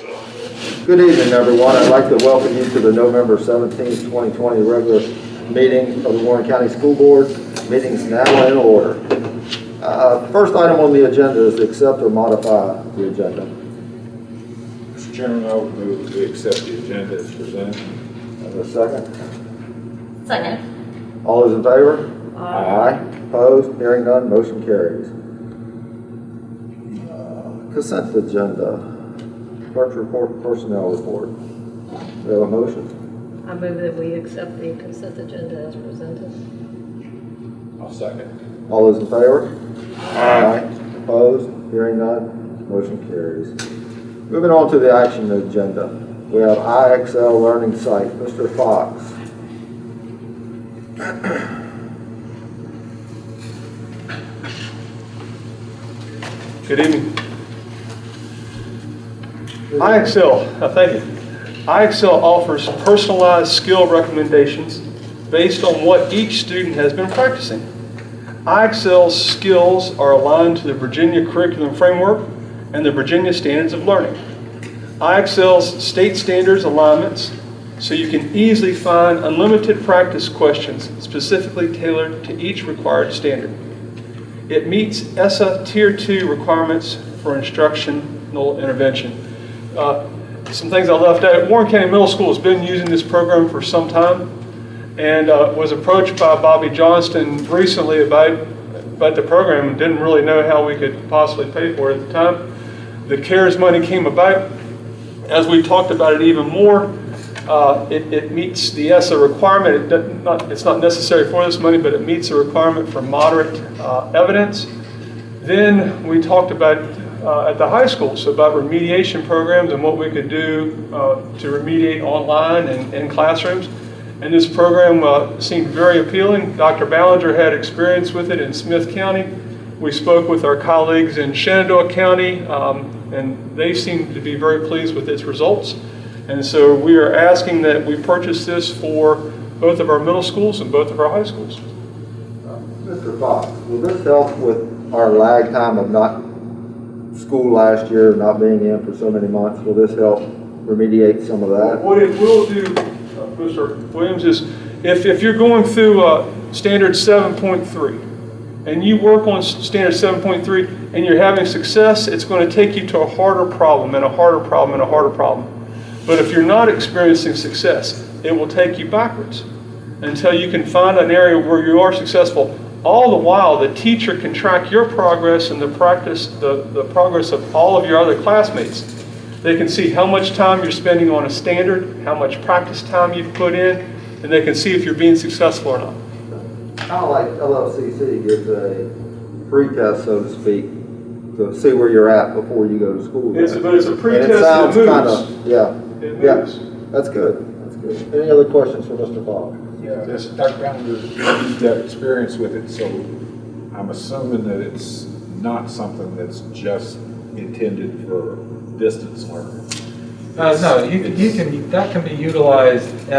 Good evening, everyone. I'd like to welcome you to the November 17th, 2020 regular meeting of the Warren County School Board. Meeting's now in order. First item on the agenda is to accept or modify the agenda. Mr. Chairman, I would move to accept the agenda as presented. Have a second? Second. All those in favor? Aye. Opposed? Hearing none, motion carries. Consent agenda. Clerk's report, personnel report. We have a motion. I move that we accept the consent agenda as presented. I'll second. All those in favor? Aye. Opposed? Hearing none, motion carries. Moving on to the action agenda. We have IXL Learning Site. Mr. Fox. Good evening. IXL, thank you. IXL offers personalized skill recommendations based on what each student has been practicing. IXL's skills are aligned to the Virginia Curriculum Framework and the Virginia Standards of Learning. IXL's state standards alignments so you can easily find unlimited practice questions specifically tailored to each required standard. It meets ESSA Tier 2 requirements for instructional intervention. Some things I left out. Warren County Middle School has been using this program for some time and was approached by Bobby Johnston recently about the program and didn't really know how we could possibly pay for it at the time. The CARES money came about. As we talked about it even more, it meets the ESSA requirement. It's not necessary for this money, but it meets the requirement for moderate evidence. Then we talked about at the high school, so about remediation programs and what we could do to remediate online and in classrooms. And this program seemed very appealing. Dr. Ballinger had experience with it in Smith County. We spoke with our colleagues in Shenandoah County, and they seemed to be very pleased with its results. And so we are asking that we purchase this for both of our middle schools and both of our high schools. Mr. Fox, will this help with our lag time of not school last year, not being in for so many months? Will this help remediate some of that? What it will do, Mr. Williams, is if you're going through Standard 7.3 and you work on Standard 7.3 and you're having success, it's going to take you to a harder problem and a harder problem and a harder problem. But if you're not experiencing success, it will take you backwards until you can find an area where you are successful. All the while, the teacher can track your progress and the progress of all of your other classmates. They can see how much time you're spending on a standard, how much practice time you've put in, and they can see if you're being successful or not. Kind of like LLCC gives a pre-test, so to speak, to see where you're at before you go to school. But it's a pre-test and it sounds that kind moves. of, yeah. It Yeah, moves. that's good. That's good. Any other questions for Mr. Fox? Yeah, Dr. Ballinger, you've got experience with it, so I'm assuming that it's not something that's just intended for distance learning. No, that can be utilized in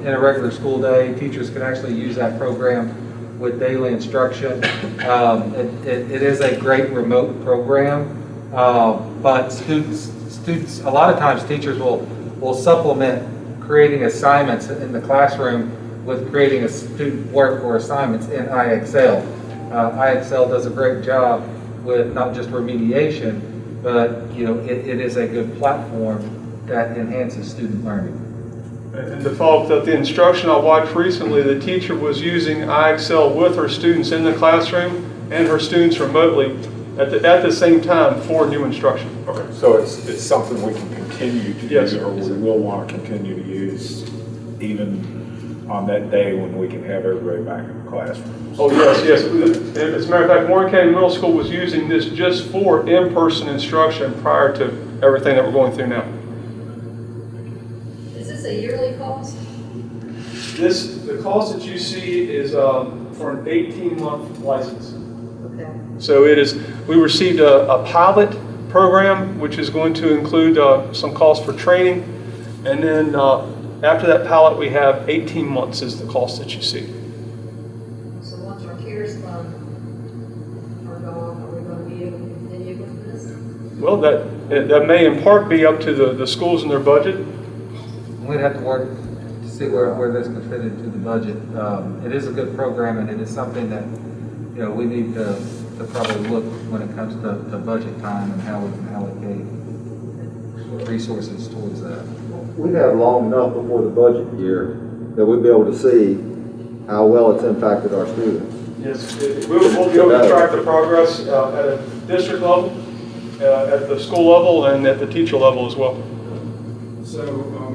a regular school day. Teachers can actually use that program with daily instruction. It is a great remote program, but students, a lot of times teachers will supplement creating assignments in the classroom with creating a student work or assignments in IXL. IXL does a great job with not just remediation, but it is a good platform that enhances student learning. And to follow up the instruction I watched recently, the teacher was using IXL with her students in the classroom and her students remotely at the same time for new instruction. Okay, so it's something we can continue to Yes, use, or we will want to continue to use even on that day when we can have everybody back in the classrooms. Oh, yes. As a matter of fact, Warren County Middle School was using this just for in-person instruction prior to everything that we're going through now. Is this a yearly cost? The cost that you see is for an 18-month license. Okay. So we received a pilot program, which is going to include some costs for training. And then after that pilot, we have 18 months is the cost that you see. So once our CARES fund are gone, are we going to be able to continue with this? Well, that may in part be up to the schools and their budget. We'd have to work to see where this could fit into the budget. It is a good program, and it is something that, you know, we need to probably look when it comes to budget time and how we can allocate resources towards that. We'd have long enough before the budget year that we'd be able to see how well it's impacted our students. Yes, we'll be able to track the progress at a district level, at the school level, and at the teacher level as well. So,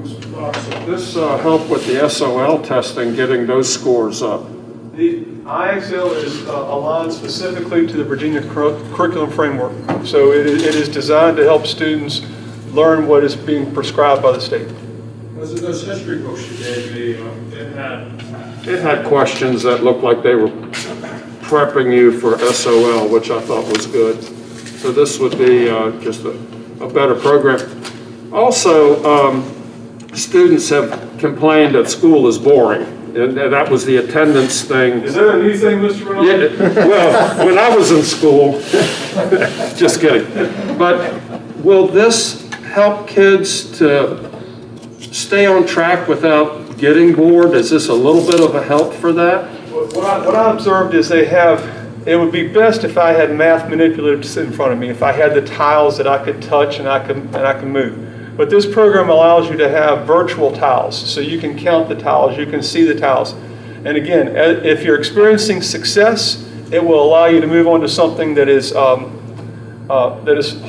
Mr. Fox, this help with the SOL testing, getting those scores up. The IXL is aligned specifically to the Virginia curriculum framework. So it is designed to help students learn what is being prescribed by the state. Those history books you gave me, it had questions that looked like they were prepping you for SOL, which I thought was good. So this would be just a better program. Also, students have complained that school is boring. And that was the attendance thing. Is that a new thing, Mr. Ronaldo? Yeah, well, when I was in school, just kidding. But will this help kids to stay on track without getting bored? Is this a little bit of a help for that? What I observed is it would be best if I had math manipulatives in front of me, if I had the tiles that I could touch and I could move. But this program allows you to have virtual tiles, so you can count the tiles, you can see the tiles. And again, if you're experiencing success, it will allow you to move on to something that is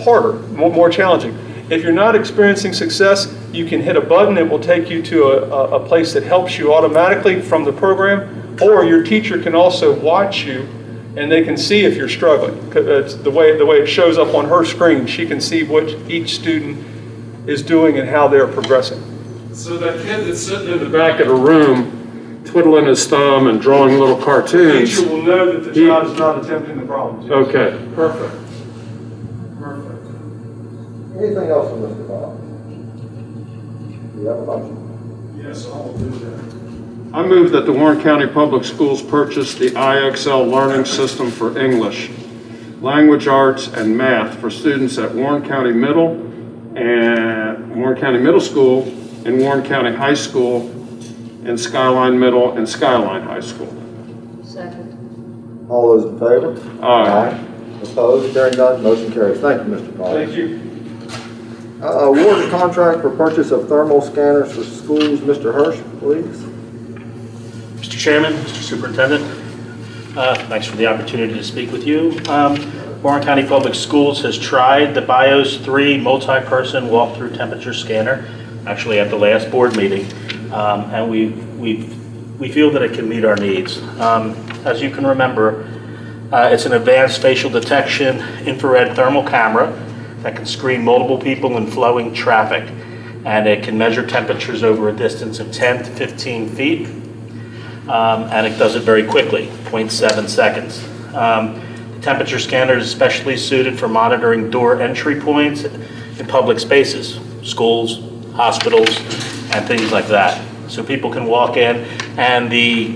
harder, more challenging. If you're not experiencing success, you can hit a button, it will take you to a place that helps you automatically from the program, or your teacher can also watch you and they can see if you're struggling. It's the way it shows up on her screen, she can see what each student is doing and how they're progressing. So that kid that's sitting in the back of the room, twiddling his thumb and drawing little The cartoons. teacher will know that the child is not attempting the problems. Yes. Okay, perfect. Anything else from Mr. Bob? Do you have a motion? Yes, I'll do that. I move that the Warren County Public Schools purchase the IXL Learning System for English, Language Arts, and Math for students at Warren County Middle and Warren County Middle School and Warren County High School and Skyline Middle and Skyline High School. Second. All those in favor? Aye. Opposed? Hearing none, motion carries. Thank you, Mr. Paul. Thank you. Award a contract for purchase of thermal scanners for schools. Mr. Hirsch, please. Mr. Chairman, Mr. Superintendent, thanks for the opportunity to speak with you. Warren County Public Schools has tried the BIOS 3 multi-person walk-through temperature scanner, actually at the last board meeting, and we feel that it can meet our needs. As you can remember, it's an advanced facial detection infrared thermal camera that can screen multiple people in flowing traffic, and it can measure temperatures over a distance of 10 to 15 feet, and it does it very quickly, 0.7 seconds. The temperature scanner is especially suited for monitoring door entry points in public spaces, schools, hospitals, and things like that. So people can walk in, and the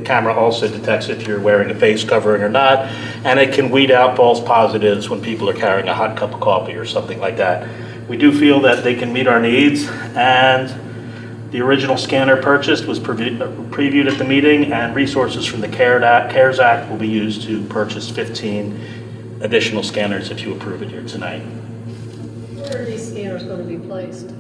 camera also detects if you're wearing a face covering or not, and it can weed out false positives when people are carrying a hot cup of coffee or something like that. We do feel that they can meet our needs, and the original scanner purchased was previewed at the meeting, and resources from the CARES Act will be used to purchase 15 additional scanners if you approve it here tonight. Where are these scanners going to be placed?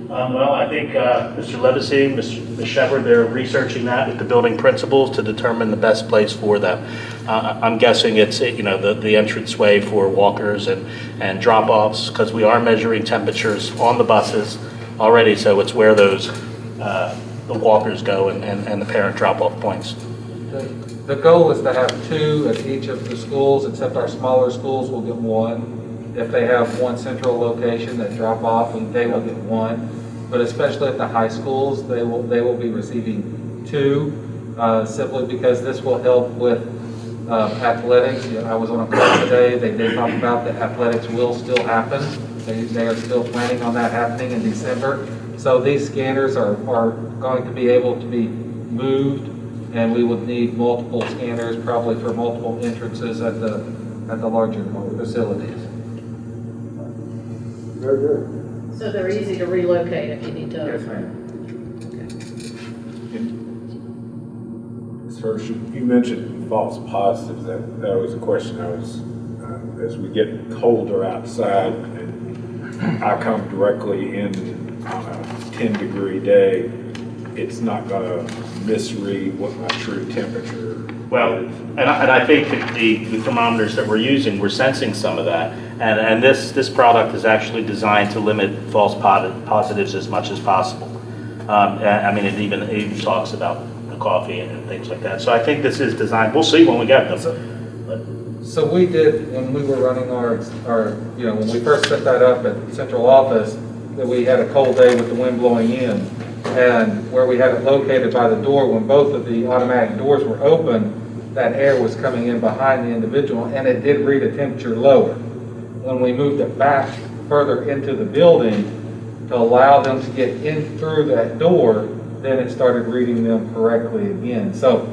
Well, I think Mr. Levesey, Ms. Shepard, they're researching that with the building principals to determine the best place for them. I'm guessing it's the entranceway for walkers and drop-offs, because we are measuring temperatures on the buses already, so it's where those the walkers go and the parent drop-off points. The goal is to have 2 at each of the schools, except our smaller schools will get 1. If they have one central location that drop off, and they will get 1. But especially at the high schools, they will be receiving 2, simply because this will help with athletics. I was on a call today, they did talk about that athletics will still happen. They are still planning on that happening in December. So these scanners are going to be able to be moved, and we would need multiple scanners, probably for multiple entrances at the larger facilities. Very good. So they're easy to relocate if you need to. Yes, ma'am. As far as you mentioned false positives, that was a question I was, as we get colder outside and I come directly in on a 10-degree day, it's not gonna misread what my true temperature Well, is. and I think that the thermometers that we're using, we're sensing some of that. And this product is actually designed to limit false positives as much as possible. I mean, it even talks about the coffee and things like that. So I think this is designed, we'll see when we get them. So we did, when we were running our, when we first set that up at central office, that we had a cold day with the wind blowing in. And where we had it located by the door, when both of the automatic doors were open, that air was coming in behind the individual, and it did read a temperature lower. When we moved it back further into the building to allow them to get in through that door, then it started reading them correctly again. So,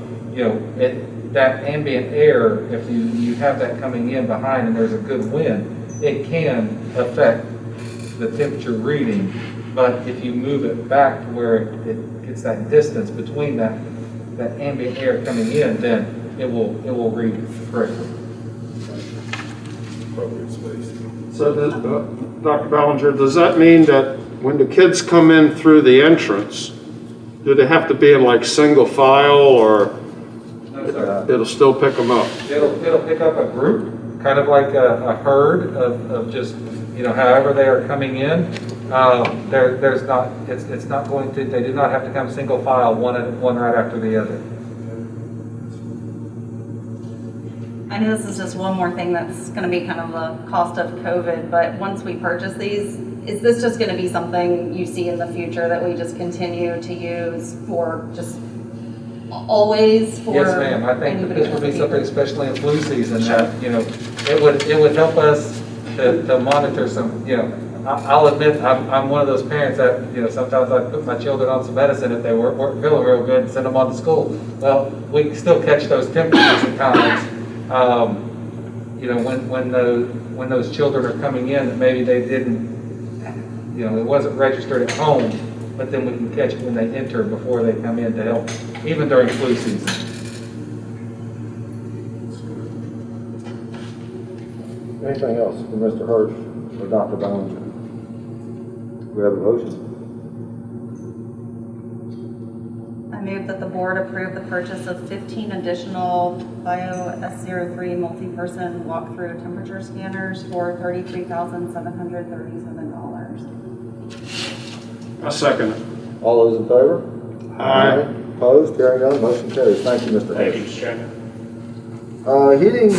that ambient air, if you have that coming in behind and there's a good wind, it can affect the temperature reading. But if you move it back to where it's that distance between that ambient air coming in, then it will read correctly. Appropriate space. So, Dr. Ballinger, does that mean that when the kids come in through the entrance, do they have to be in like single file, or No, sir. it'll still pick them up? It'll pick up a group, kind of like a herd of just, however they are coming in. There's not, it's not going to, they do not have to come single file, one right after the other. I know this is just one more thing that's going to be kind of the cost of COVID, but once we purchase these, is this just going to be something you see in the future that we just continue to use for just always for? Yes, ma'am. I think that this would be something, especially in flu season, that, it would help us to monitor some, I'll admit, I'm one of those parents that, sometimes I put my children on some medicine if they weren't feeling real good and send them on to school. Well, we can still catch those temperatures at times. When those children are coming in, that maybe they didn't, it wasn't registered at home, but then we can catch it when they enter before they come in to help, even during flu season. Anything else for Mr. Hirsch or Dr. Ballinger? We have a motion. I move that the board approve the purchase of 15 additional Bio S03 multi-person walk-through temperature scanners for $33,737. I second it. All those in favor? Aye. Opposed? Hearing none, motion carries. Thank you, Mr. Thank you, Hirsch. Mr. Chairman. Heating,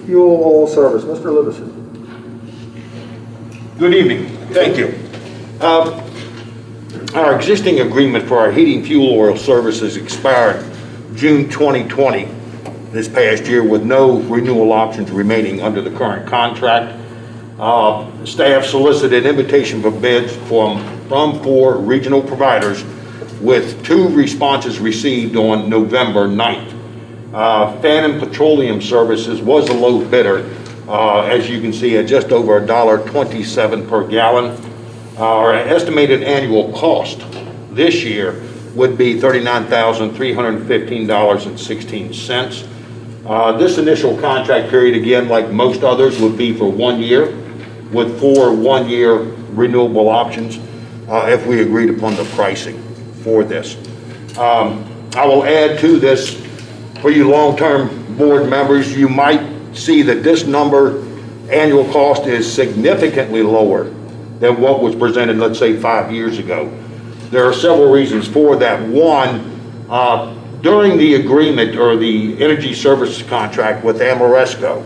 fuel, oil service, Mr. Livison. Good evening. Thank you. Our existing agreement for our heating fuel oil services expired June 2020, this past year, with no renewal options remaining under the current contract. Staff solicited invitation for bids from 4 regional providers, with 2 responses received on November 9th. Phantom Petroleum Services was the low bidder, as you can see, at just over $1.27 per gallon. Our estimated annual cost this year would be $39,315.16. This initial contract period, again, like most others, would be for 1 year, with 4 one-year renewable options if we agreed upon the pricing for this. I will add to this, for you long-term board members, you might see that this number, annual cost, is significantly lower than what was presented, let's say, 5 years ago. There are several reasons for that. One, during the agreement or the energy services contract with Amoresco,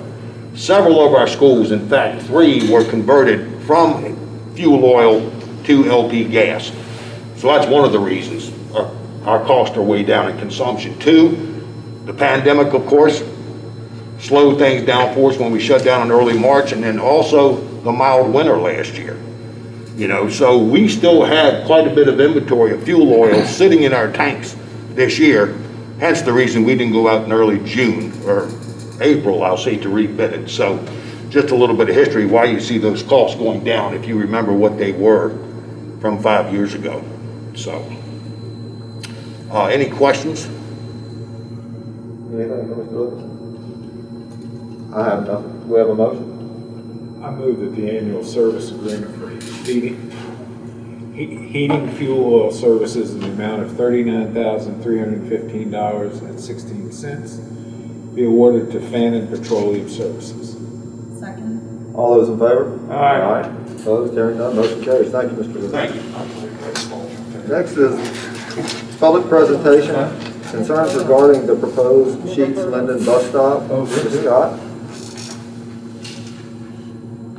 several of our schools, in fact 3, were converted from fuel oil to LP gas. So that's one of the reasons our costs are way down in consumption. 2, the pandemic, of course, slowed things down for us when we shut down in early March, and then also the mild winter last year. So we still had quite a bit of inventory of fuel oil sitting in our tanks this year, hence the reason we didn't go out in early June or April, I'll say, to rebid it. So just a little bit of history, why you see those costs going down, if you remember what they were from 5 years ago. So, any questions? Anything from Mr. Lewis? I have nothing. We have a motion? I move that the annual service agreement for heating fuel oil services in the amount of $39,315.16 be awarded to Fannin Petroleum Services. Second. All those in favor? Aye. Opposed, hearing none, motion carries. Thank you, Mr. Lewis. Thank you. Next is public presentation, concerns regarding the proposed Sheets Linden bus stop. Mr. Scott?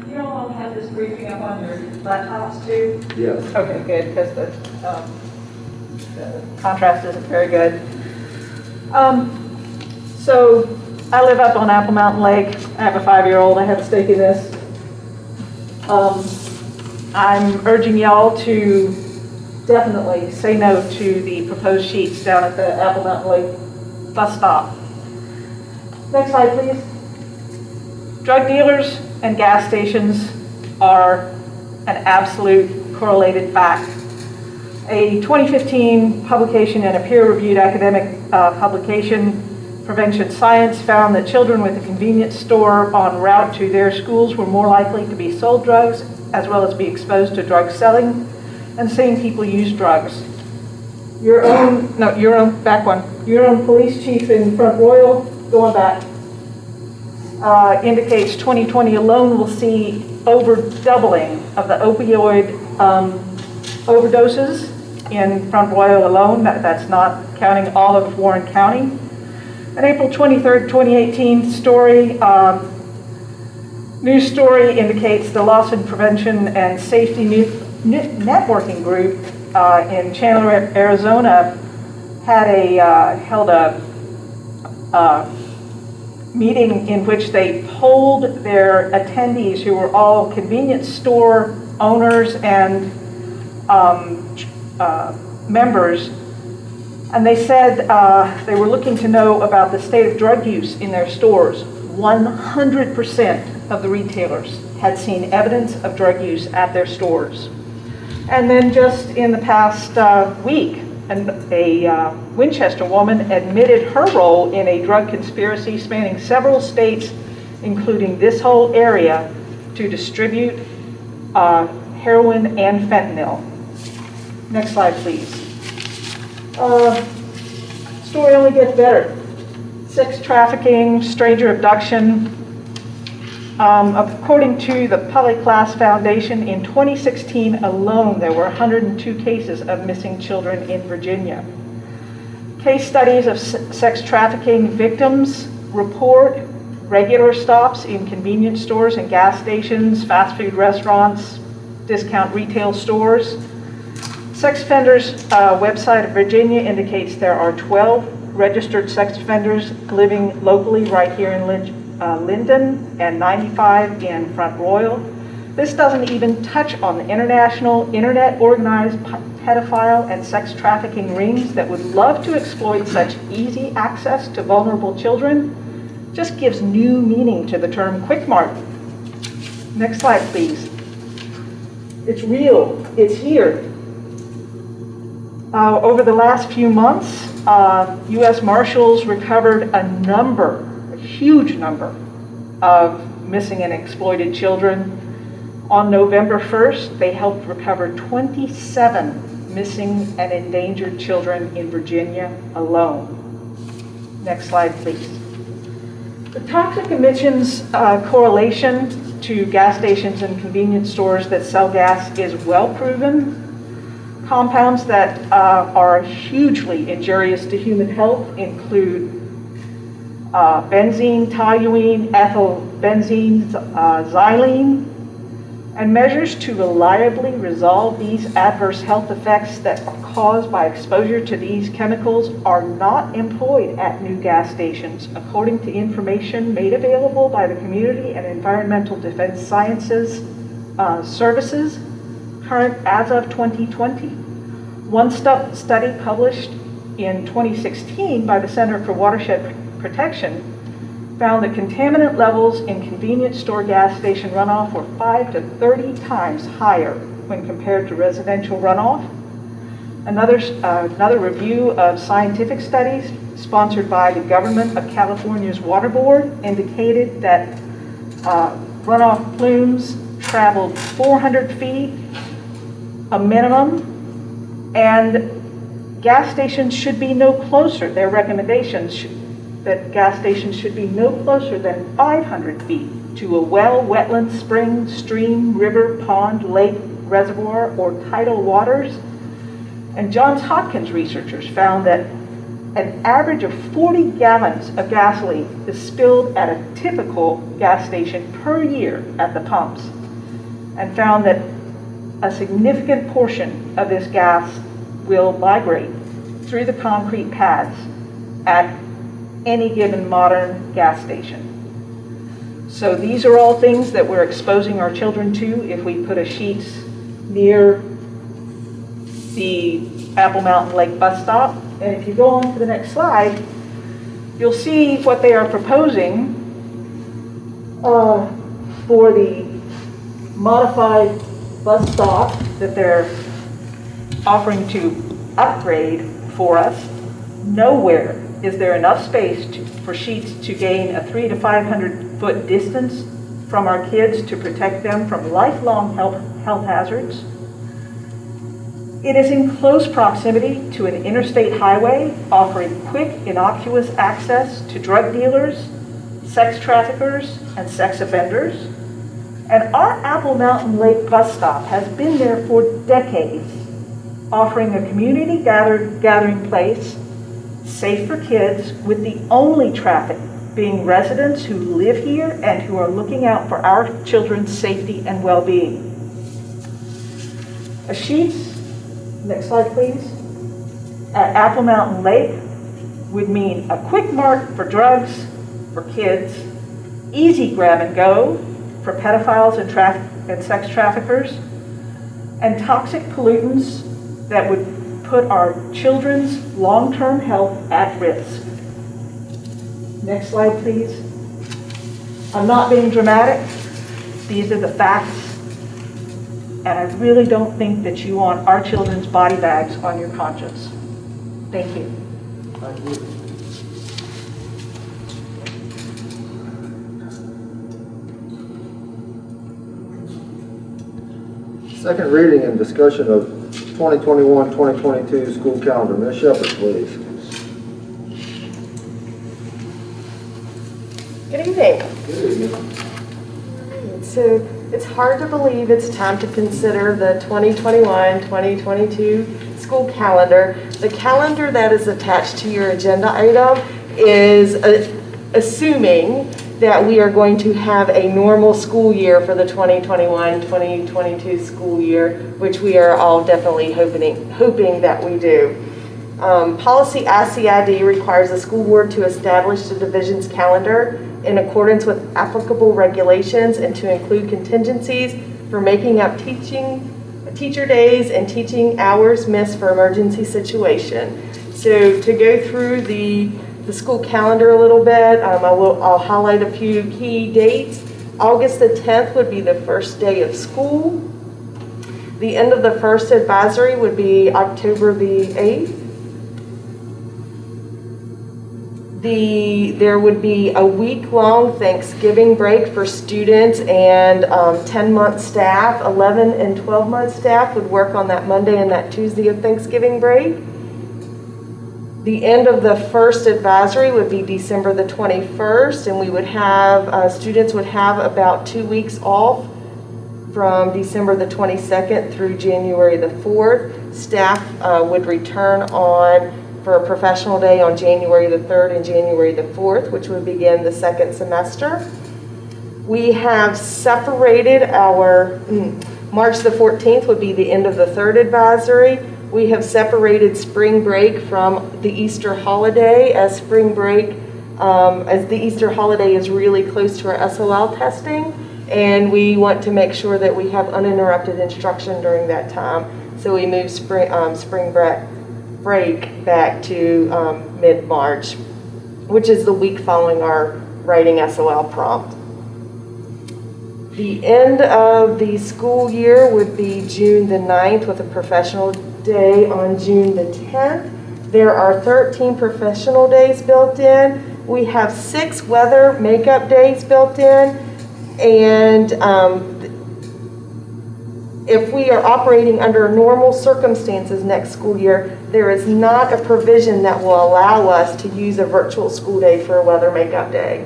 You all have this briefing up on your laptops too? Yes. Okay, good, because the contrast isn't very good. So I live up on Apple Mountain Lake. I have a 5-year-old. I have a stake in this. I'm urging y'all to definitely say no to the proposed sheets down at the Apple Mountain Lake bus stop. Next slide, please. Drug dealers and gas stations are an absolute correlated fact. A 2015 publication in a peer-reviewed academic publication, Prevention Science, found that children with a convenience store en route to their schools were more likely to be sold drugs as well as be exposed to drug selling and seeing people use drugs. Your own police chief in Front Royal, going back, indicates 2020 alone will see over doubling of the opioid overdoses in Front Royal alone. That's not counting all of Warren County. An April 23rd, 2018 story, news story indicates the Loss and Prevention and Safety Networking Group in Chandler, Arizona, had held a meeting in which they polled their attendees, who were all convenience store owners and members, and they said they were looking to know about the state of drug use in their stores. 100% of the retailers had seen evidence of drug use at their stores. And then just in the past week, a Winchester woman admitted her role in a drug conspiracy spanning several states, including this whole area, to distribute heroin and fentanyl. Next slide, please. Story only gets better. Sex trafficking, stranger abduction. According to the Polyclass Foundation, in 2016 alone, there were 102 cases of missing children in Virginia. Case studies of sex trafficking victims report regular stops in convenience stores and gas stations, fast food restaurants, discount retail stores. Sex offenders website of Virginia indicates there are 12 registered sex offenders living locally right here in Linden and 95 in Front Royal. This doesn't even touch on the international internet organized pedophile and sex trafficking rings that would love to exploit such easy access to vulnerable children. Just gives new meaning to the term quick mart. Next slide, please. It's real, it's here. Over the last few months, U.S. Marshals recovered a huge number of missing and exploited children. On November 1st, they helped recover 27 missing and endangered children in Virginia alone. Next slide, please. The toxic emissions correlation to gas stations and convenience stores that sell gas is well proven. Compounds that are hugely injurious to human health include benzene, toluene, ethylbenzene, xylene, and measures to reliably resolve these adverse health effects that are caused by exposure to these chemicals are not employed at new gas stations, according to information made available by the Community and Environmental Defense Sciences Services, current as of 2020. One study published in 2016 by the Center for Watershed Protection found that contaminant levels in convenience store gas station runoff were 5 to 30 times higher when compared to residential runoff. Another review of scientific studies sponsored by the Government of California's Water Board indicated that runoff plumes traveled 400 feet, a minimum, and gas stations should be no closer. Their recommendations that gas stations should be no closer than 500 feet to a well, wetland, spring, stream, river, pond, lake, reservoir, or tidal waters. And Johns Hopkins researchers found that an average of 40 gallons of gasoline is spilled at a typical gas station per year at the pumps, and found that a significant portion of this gas will migrate through the concrete pads at any given modern gas station. So these are all things that we're exposing our children to if we put a sheets near the Apple Mountain Lake bus stop. And if you go on to the next slide, you'll see what they are proposing for the modified bus stop that they're offering to upgrade for us. Nowhere is there enough space for sheets to gain a 300 to 500 foot distance from our kids to protect them from lifelong health hazards. It is in close proximity to an interstate highway, offering quick, innocuous access to drug dealers, sex traffickers, and sex offenders. And our Apple Mountain Lake bus stop has been there for decades, offering a community gathering place, safe for kids, with the only traffic being residents who live here and who are looking out for our children's safety and well-being. A sheets, next slide please, at Apple Mountain Lake would mean a quick mark for drugs for kids, easy grab and go for pedophiles and sex traffickers, and toxic pollutants that would put our children's long-term health at risk. Next slide, please. I'm not being dramatic. These are the facts. And I really don't think that you want our children's body bags on your conscience. Thank you. Thank you. Second reading and discussion of 2021-2022 school calendar. Ms. Shepherd, please. Good evening. Good evening. So it's hard to believe it's time to consider the 2021-2022 school calendar. The calendar that is attached to your agenda item is assuming that we are going to have a normal school year for the 2021-2022 school year, which we are all definitely hoping that we do. Policy ICID requires the school board to establish the division's calendar in accordance with applicable regulations and to include contingencies for making up teacher days and teaching hours missed for emergency situation. So to go through the school calendar a little bit, I'll highlight a few key dates. August the 10th would be the first day of school. The end of the first advisory would be October the 8th. There would be a week-long Thanksgiving break for students and 10-month staff. 11 and 12-month staff would work on that Monday and that Tuesday of Thanksgiving break. The end of the first advisory would be December the 21st, and we would have, students would have about 2 weeks off from December the 22nd through January the 4th. Staff would return for a professional day on January the 3rd and January the 4th, which would begin the second semester. We have separated our, March the 14th would be the end of the third advisory. We have separated spring break from the Easter holiday, as spring break, as the Easter holiday is really close to our SOL testing, and we want to make sure that we have uninterrupted instruction during that time. So we moved spring break back to mid-March, which is the week following our writing SOL prompt. The end of the school year would be June the 9th with a professional day on June the 10th. There are 13 professional days built in. We have 6 weather makeup days built in. And if we are operating under normal circumstances next school year, there is not a provision that will allow us to use a virtual school day for a weather makeup day.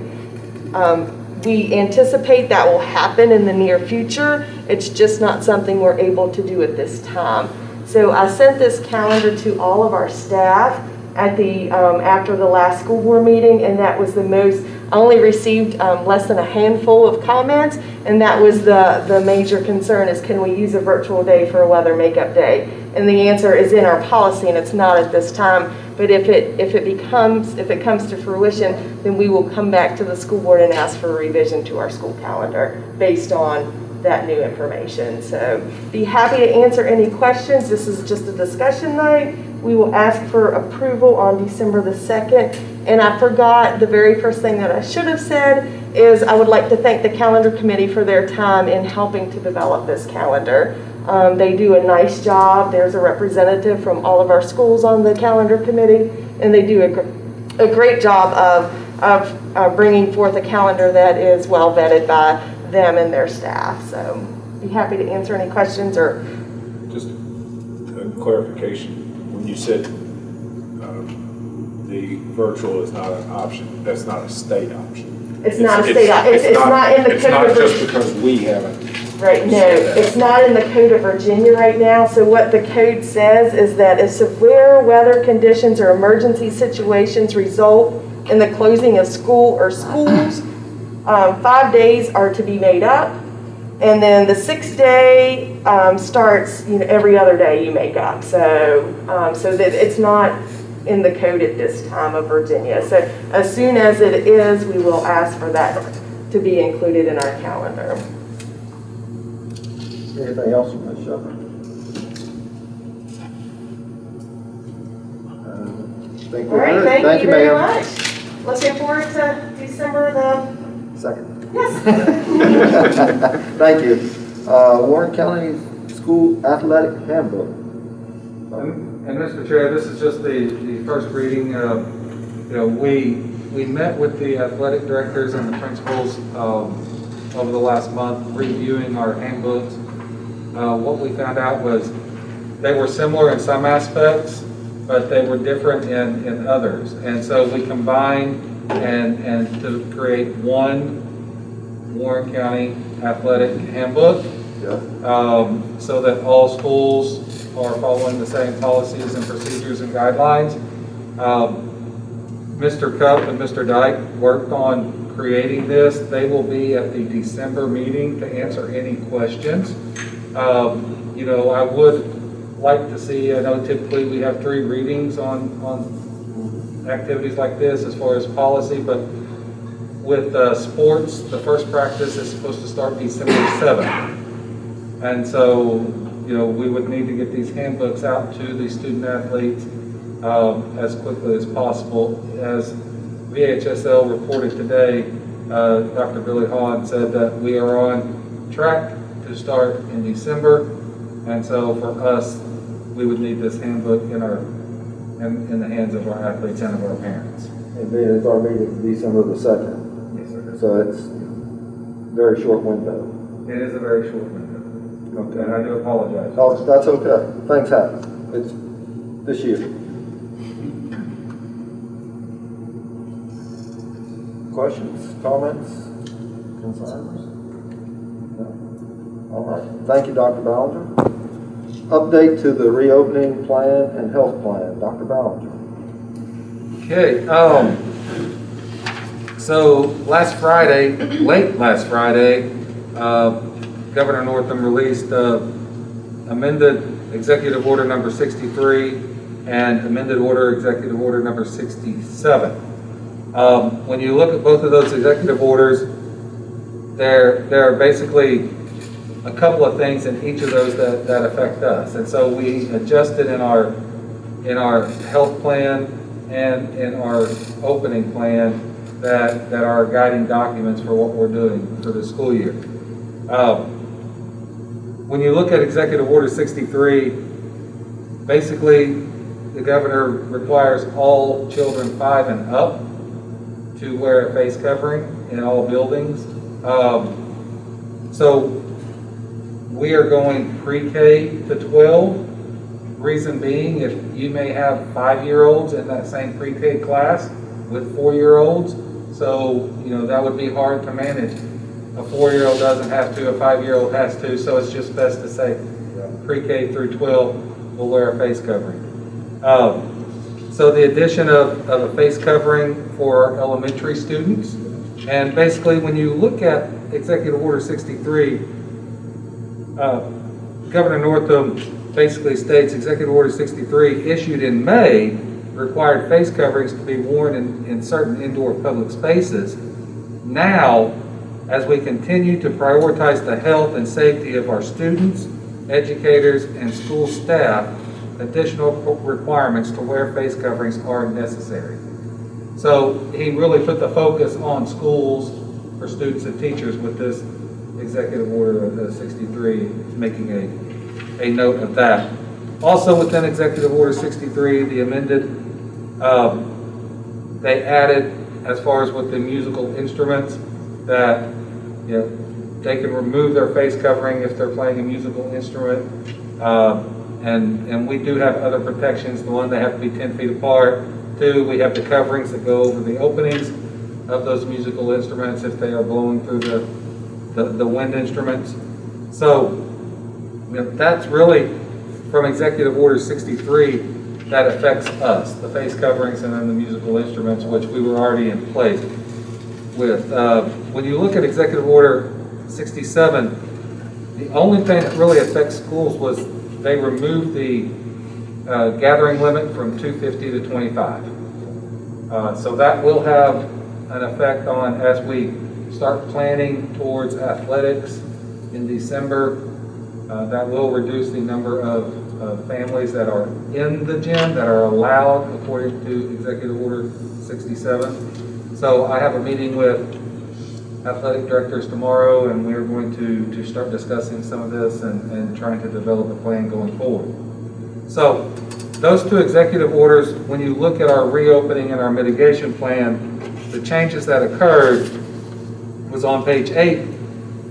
We anticipate that will happen in the near future. It's just not something we're able to do at this time. So I sent this calendar to all of our staff at the after the last school board meeting, and that was the most. I only received less than a handful of comments, and that was the major concern is, can we use a virtual day for a weather makeup day? And the answer is in our policy, and it's not at this time. But if it comes to fruition, then we will come back to the school board and ask for a revision to our school calendar based on that new information. So be happy to answer any questions. This is just a discussion night. We will ask for approval on December the 2nd. And I forgot the very first thing that I should have said is I would like to thank the calendar committee for their time in helping to develop this calendar. They do a nice job. There's a representative from all of our schools on the calendar committee, and they do a great job of bringing forth a calendar that is well vetted by them and their staff. So be happy to answer any questions or. Just a clarification. When you said the virtual is not an option, that's not a state option. It's not a state option. It's not in the It's code not of just because we haven't. Right, no, it's not in the Code of Virginia right now. So what the code says is that if severe weather conditions or emergency situations result in the closing of school or schools, 5 days are to be made up. And then the 6th day starts, every other day you make up. So that it's not in the code at this time of Virginia. So as soon as it is, we will ask for that to be included in our calendar. Anything else from Ms. Shepherd? Think All we're right, good. thank you very ma'am. much. Looking forward to December the 2nd. Yes. Thank you. Warren County School Athletic Handbook. And Mr. Chair, this is just the first reading. We met with the athletic directors and the principals over the last month, reviewing our handbooks. What we found out was they were similar in some aspects, but they were different in others. And so we combined and to create one Warren County Athletic Handbook, so that all schools are following the same policies and procedures and guidelines. Mr. Cup and Mr. Dyke worked on creating this. They will be at the December meeting to answer any questions. I would like to see, I know typically we have 3 readings on activities like this as far as policy, but with sports, the first practice is supposed to start December 7th. And so, we would need to get these handbooks out to the student athletes as quickly as possible. As VHSL reported today, Dr. Billy Hahn said that we are on track to start in December. And so for us, we would need this handbook in the hands of our athletes and of our parents. And being it's our meeting December the 2nd. Yes, sir. So it's very short window. It is a very short window. Okay. And I do apologize. Oh, that's okay. Things happen. It's this year. Questions, comments, concerns? No? All right. Thank you, Dr. Ballinger. Update to the reopening plan and health plan. Dr. Ballinger. Okay, so late last Friday, Governor Northam released amended Executive Order number 63 and amended Executive Order number 67. When you look at both of those executive orders, there are basically a couple of things in each of those that affect us. And so we adjusted in our health plan and in our opening plan that are guiding documents for what we're doing for the school year. When you look at Executive Order 63, basically the governor requires all children 5 and up to wear a face covering in all buildings. So we are going pre-K to 12. Reason being, if you may have 5-year-olds in that same pre-K class with 4-year-olds, so that would be hard to manage. A 4-year-old doesn't have to, a 5-year-old has to, so it's just best to say pre-K through 12 will wear a face covering. So the addition of a face covering for elementary students, and basically when you look at Executive Order 63, Governor Northam basically states Executive Order 63 issued in May required face coverings to be worn in certain indoor public spaces. Now, as we continue to prioritize the health and safety of our students, educators, and school staff, additional requirements to wear face coverings are necessary. So he really put the focus on schools for students and teachers with this Executive Order 63, making a note of that. Also within Executive Order 63, the amended, they added, as far as with the musical instruments, that they can remove their face covering if they're playing a musical instrument. And we do have other protections. The one, they have to be 10 feet apart. 2, we have the coverings that go over the openings of those musical instruments if they are blowing through the wind instruments. So that's really from Executive Order 63 that affects us, the face coverings and then the musical instruments, which we were already in place with. When you look at Executive Order 67, the only thing that really affects schools was they removed the gathering limit from 250 to 25. So that will have an effect on, as we start planning towards athletics in December, that will reduce the number of families that are in the gym that are allowed according to Executive Order 67. So I have a meeting with athletic directors tomorrow, and we're going to start discussing some of this and trying to develop a plan going forward. So those 2 executive orders, when you look at our reopening and our mitigation plan, the changes that occurred was on page 8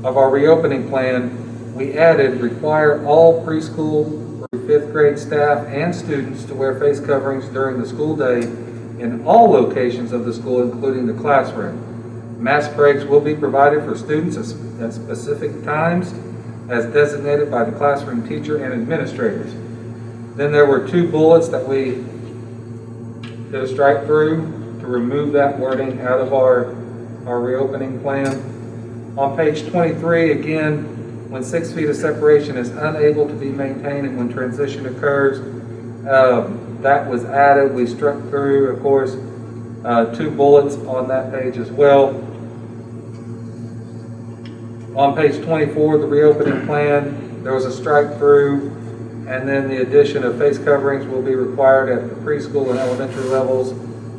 of our reopening plan. We added require all preschool through 5th grade staff and students to wear face coverings during the school day in all locations of the school, including the classroom. Mask breaks will be provided for students at specific times as designated by the classroom teacher and administrators. Then there were 2 bullets that we did a strike through to remove that wording out of our reopening plan. On page 23, again, when 6 feet of separation is unable to be maintained and when transition occurs, that was added. We struck through, of course, 2 bullets on that page as well. On page 24, the reopening plan, there was a strike through, and then the addition of face coverings will be required at the preschool and elementary levels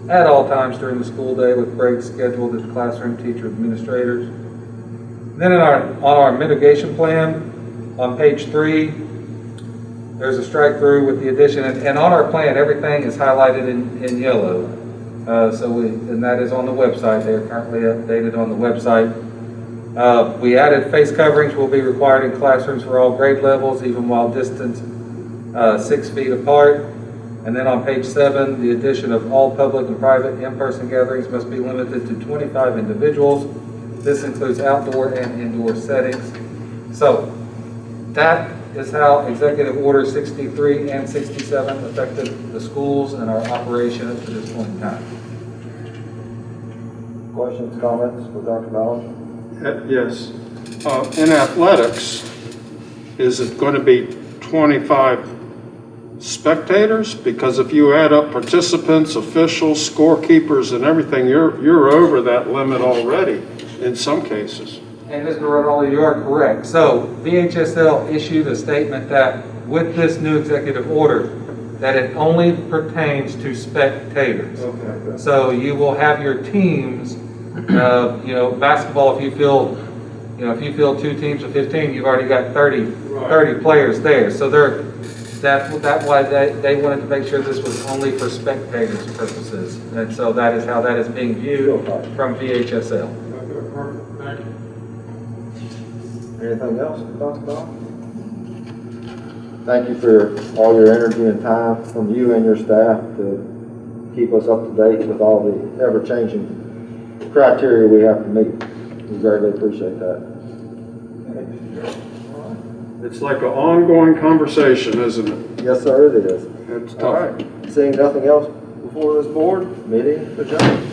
at all times during the school day with breaks scheduled at the classroom teacher administrators. Then on our mitigation plan, on page 3, there's a strike through with the addition, and on our plan, everything is highlighted in yellow. And that is on the website. They are currently updated on the website. We added face coverings will be required in classrooms for all grade levels, even while distanced 6 feet apart. And then on page 7, the addition of all public and private in-person gatherings must be limited to 25 individuals. This includes outdoor and indoor settings. So that is how Executive Order 63 and 67 affected the schools and our operation up to this point in time. Questions, comments for Dr. Ballard? Yes. In athletics, is it going to be 25 spectators? Because if you add up participants, officials, scorekeepers, and everything, you're over that limit already in some cases. And Mr. Ronaldo, you are correct. So VHSL issued a statement that with this new executive order, that it only pertains to spectators. So you will have your teams, basketball, if you field 2 teams of 15, you've already got 30 players there. So that's why they wanted to make sure this was only for spectators purposes. And so that is how that is being viewed from VHSL. Anything else, Dr. Dahl? Thank you for all your energy and time from you and your staff to keep us up to date with all the ever-changing criteria we have to meet. We greatly appreciate that. It's like an ongoing conversation, isn't it? Yes, sir, it is. It's All tough. right. Seeing nothing else before this board, meeting adjourned.